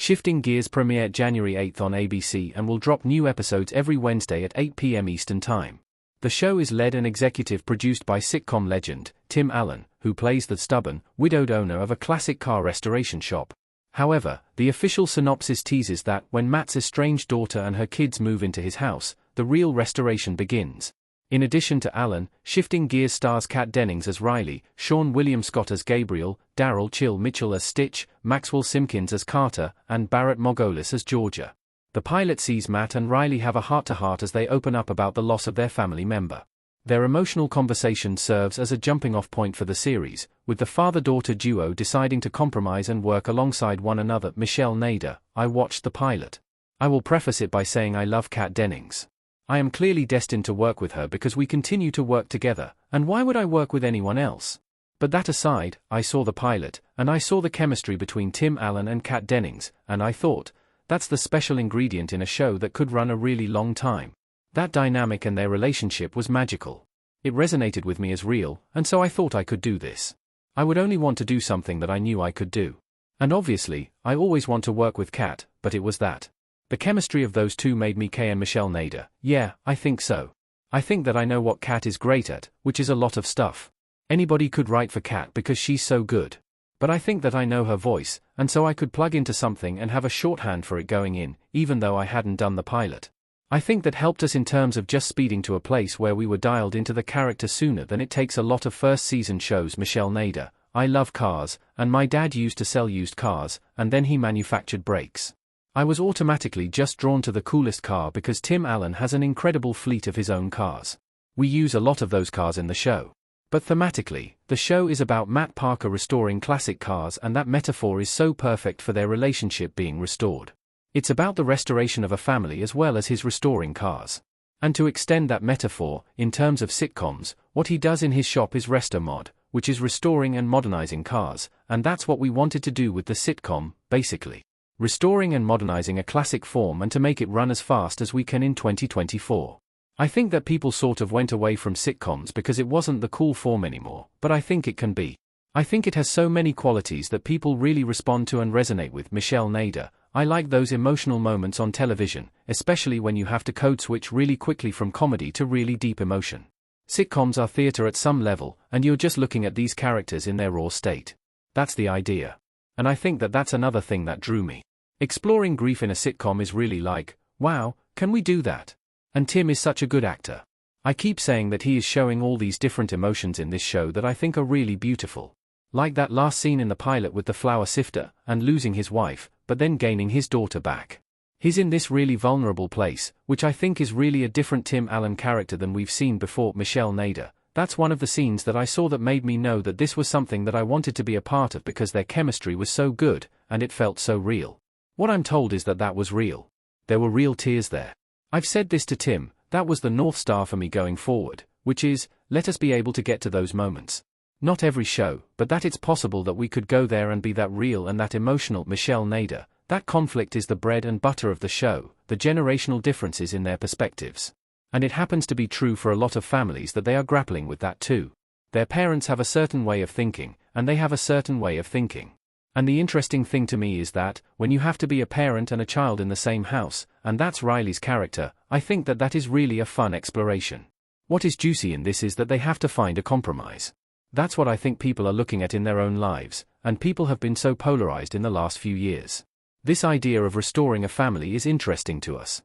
Shifting Gears premiered January 8 on ABC and will drop new episodes every Wednesday at 8 p.m. Eastern Time. The show is led and executive produced by sitcom legend Tim Allen, who plays the stubborn, widowed owner of a classic car restoration shop. However, the official synopsis teases that when Matt's estranged daughter and her kids move into his house, the real restoration begins. In addition to Allen, Shifting Gears stars Kat Dennings as Riley, Sean William Scott as Gabriel, Daryl Chill Mitchell as Stitch, Maxwell Simpkins as Carter, and Barrett Margolis as Georgia. The pilot sees Matt and Riley have a heart-to-heart as they open up about the loss of their family member. Their emotional conversation serves as a jumping-off point for the series, with the father-daughter duo deciding to compromise and work alongside one another. Michelle Nader, I watched the pilot. I will preface it by saying I love Kat Dennings. I am clearly destined to work with her because we continue to work together, and why would I work with anyone else? But that aside, I saw the pilot, and I saw the chemistry between Tim Allen and Kat Dennings, and I thought, that's the special ingredient in a show that could run a really long time. That dynamic and their relationship was magical. It resonated with me as real, and so I thought I could do this. I would only want to do something that I knew I could do. And obviously, I always want to work with Kat, but it was that. The chemistry of those two made me K and Michelle Nader. Yeah, I think so. I think that I know what Kat is great at, which is a lot of stuff. Anybody could write for Kat because she's so good. But I think that I know her voice, and so I could plug into something and have a shorthand for it going in, even though I hadn't done the pilot. I think that helped us in terms of just speeding to a place where we were dialed into the character sooner than it takes a lot of first-season shows. Michelle Nader, I love cars, and my dad used to sell used cars, and then he manufactured brakes. I was automatically just drawn to the coolest car because Tim Allen has an incredible fleet of his own cars. We use a lot of those cars in the show. But thematically, the show is about Matt Parker restoring classic cars, and that metaphor is so perfect for their relationship being restored. It's about the restoration of a family as well as his restoring cars. And to extend that metaphor, in terms of sitcoms, what he does in his shop is Restomod, which is restoring and modernizing cars, and that's what we wanted to do with the sitcom, basically. Restoring and modernizing a classic form and to make it run as fast as we can in 2024. I think that people sort of went away from sitcoms because it wasn't the cool form anymore, but I think it can be. I think it has so many qualities that people really respond to and resonate with. Michelle Nader, I like those emotional moments on television, especially when you have to code switch really quickly from comedy to really deep emotion. Sitcoms are theater at some level, and you're just looking at these characters in their raw state. That's the idea. And I think that that's another thing that drew me. Exploring grief in a sitcom is really like, wow, can we do that? And Tim is such a good actor. I keep saying that he is showing all these different emotions in this show that I think are really beautiful. Like that last scene in the pilot with the flour sifter, and losing his wife, but then gaining his daughter back. He's in this really vulnerable place, which I think is really a different Tim Allen character than we've seen before. Michelle Nader, that's one of the scenes that I saw that made me know that this was something that I wanted to be a part of because their chemistry was so good, and it felt so real. What I'm told is that that was real. There were real tears there. I've said this to Tim, that was the North Star for me going forward, which is, let us be able to get to those moments. Not every show, but that it's possible that we could go there and be that real and that emotional. Michelle Nader, that conflict is the bread and butter of the show, the generational differences in their perspectives. And it happens to be true for a lot of families that they are grappling with that too. Their parents have a certain way of thinking, and they have a certain way of thinking. And the interesting thing to me is that, when you have to be a parent and a child in the same house, and that's Riley's character, I think that that is really a fun exploration. What is juicy in this is that they have to find a compromise. That's what I think people are looking at in their own lives, and people have been so polarized in the last few years. This idea of restoring a family is interesting to us.